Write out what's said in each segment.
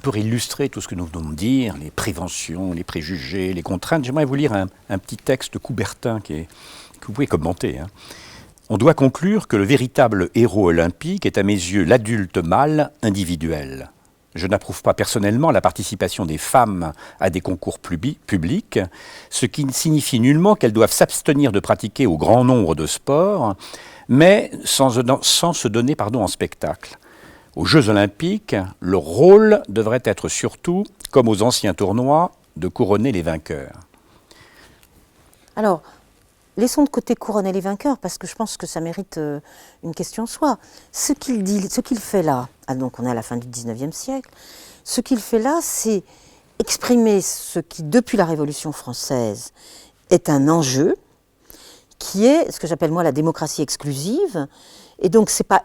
pour illustrer tout ce que nous venons de dire, les préventions, les préjugés, les contraintes, j'aimerais vous lire un petit texte de Coubertin que vous pouvez commenter. On doit conclure que le véritable héros olympique est à mes yeux l'adulte mâle individuel. Je n'approuve pas personnellement la participation des femmes à des concours publics, ce qui ne signifie nullement qu'elles doivent s'abstenir de pratiquer au grand nombre de sports, mais sans se donner en spectacle. Aux Jeux olympiques, leur rôle devrait être surtout, comme aux anciens tournois, de couronner les vainqueurs. Alors, laissons de côté couronner les vainqueurs, parce que je pense que ça mérite une question en soi. Ce qu'il fait là, donc on est à la fin du XIXe siècle, ce qu'il fait là, c'est exprimer ce qui, depuis la Révolution française, est un enjeu, qui est ce que j'appelle moi la démocratie exclusive. Et donc, c'est pas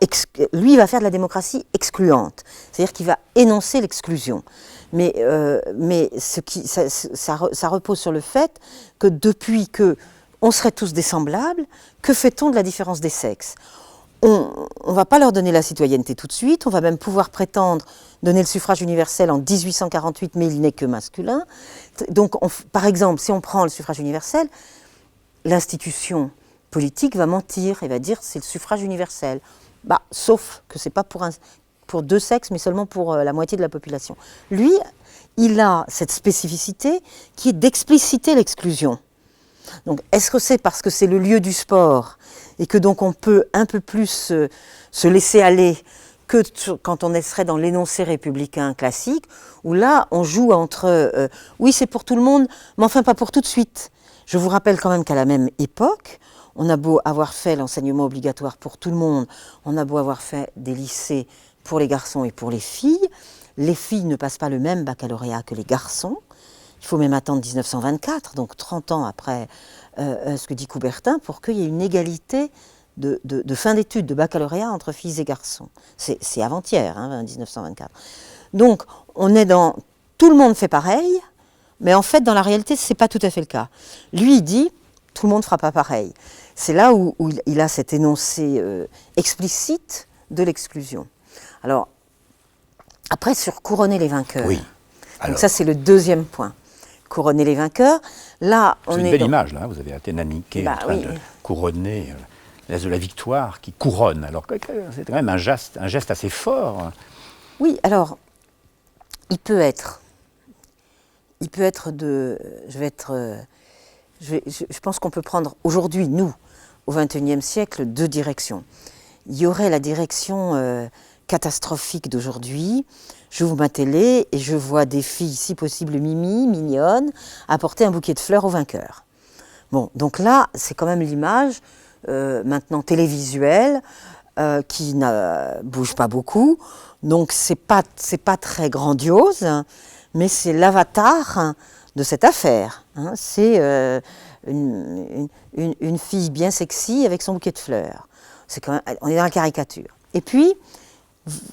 lui, il va faire de la démocratie excluante, c'est-à-dire qu'il va énoncer l'exclusion. Mais ça repose sur le fait que depuis que on serait tous des semblables, que fait-on de la différence des sexes? On ne va pas leur donner la citoyenneté tout de suite, on va même pouvoir prétendre donner le suffrage universel en 1848, mais il n'est que masculin. Donc, par exemple, si on prend le suffrage universel, l'institution politique va mentir et va dire c'est le suffrage universel. Sauf que ce n'est pas pour deux sexes, mais seulement pour la moitié de la population. Lui, il a cette spécificité qui est d'expliciter l'exclusion. Donc, est-ce que c'est parce que c'est le lieu du sport et que donc on peut un peu plus se laisser aller que quand on serait dans l'énoncé républicain classique, où là, on joue entre oui, c'est pour tout le monde, mais enfin pas pour tout de suite. Je vous rappelle quand même qu'à la même époque, on a beau avoir fait l'enseignement obligatoire pour tout le monde, on a beau avoir fait des lycées pour les garçons et pour les filles ne passent pas le même baccalauréat que les garçons. Il faut même attendre 1924, donc 30 ans après ce que dit Coubertin, pour qu'il y ait une égalité de fin d'études, de baccalauréat entre filles et garçons. C'est avant-hier, 1924. Donc, on est dans... Tout le monde fait pareil, mais en fait, dans la réalité, ce n'est pas tout à fait le cas. Lui, il dit, tout le monde ne fera pas pareil. C'est là où il a cet énoncé explicite de l'exclusion. Alors, après, sur couronner les vainqueurs. Oui. Alors, donc ça, c'est le deuxième point. Couronner les vainqueurs. Là, on est une belle image, là. Vous avez Athéna Niké en train de couronner l'as de la victoire qui couronne. Alors, c'est quand même un geste assez fort. Oui, alors, il peut être je pense qu'on peut prendre aujourd'hui, nous, au XXIe siècle, deux directions. Il y aurait la direction catastrophique d'aujourd'hui. J'ouvre ma télé et je vois des filles, si possible mignonnes, apporter un bouquet de fleurs aux vainqueurs. Bon, donc là, c'est quand même l'image maintenant télévisuelle qui ne bouge pas beaucoup. Donc c'est pas très grandiose, mais c'est l'avatar de cette affaire. C'est une fille bien sexy avec son bouquet de fleurs. On est dans la caricature. Et puis,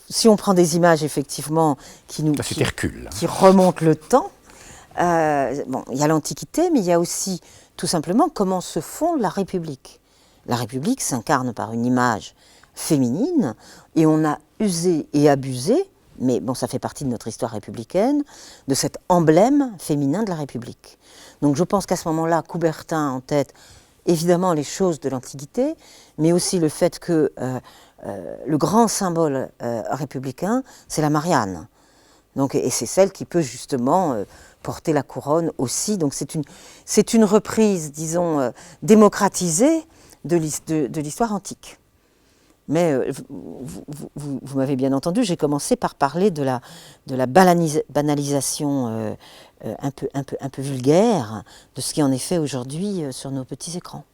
si on prend des images effectivement qui remontent le temps, il y a l'Antiquité, mais il y a aussi tout simplement comment se fonde la République. La République s'incarne par une image féminine et on a usé et abusé, mais bon, ça fait partie de notre histoire républicaine, de cet emblème féminin de la République. Donc je pense qu'à ce moment-là, Coubertin en tête, évidemment les choses de l'Antiquité, mais aussi le fait que le grand symbole républicain, c'est la Marianne. Donc, et c'est celle qui peut justement porter la couronne aussi. Donc c'est une reprise, disons, démocratisée de l'histoire antique. Mais vous m'avez bien entendu, j'ai commencé par parler de la banalisation un peu vulgaire de ce qui en est fait aujourd'hui sur nos petits écrans.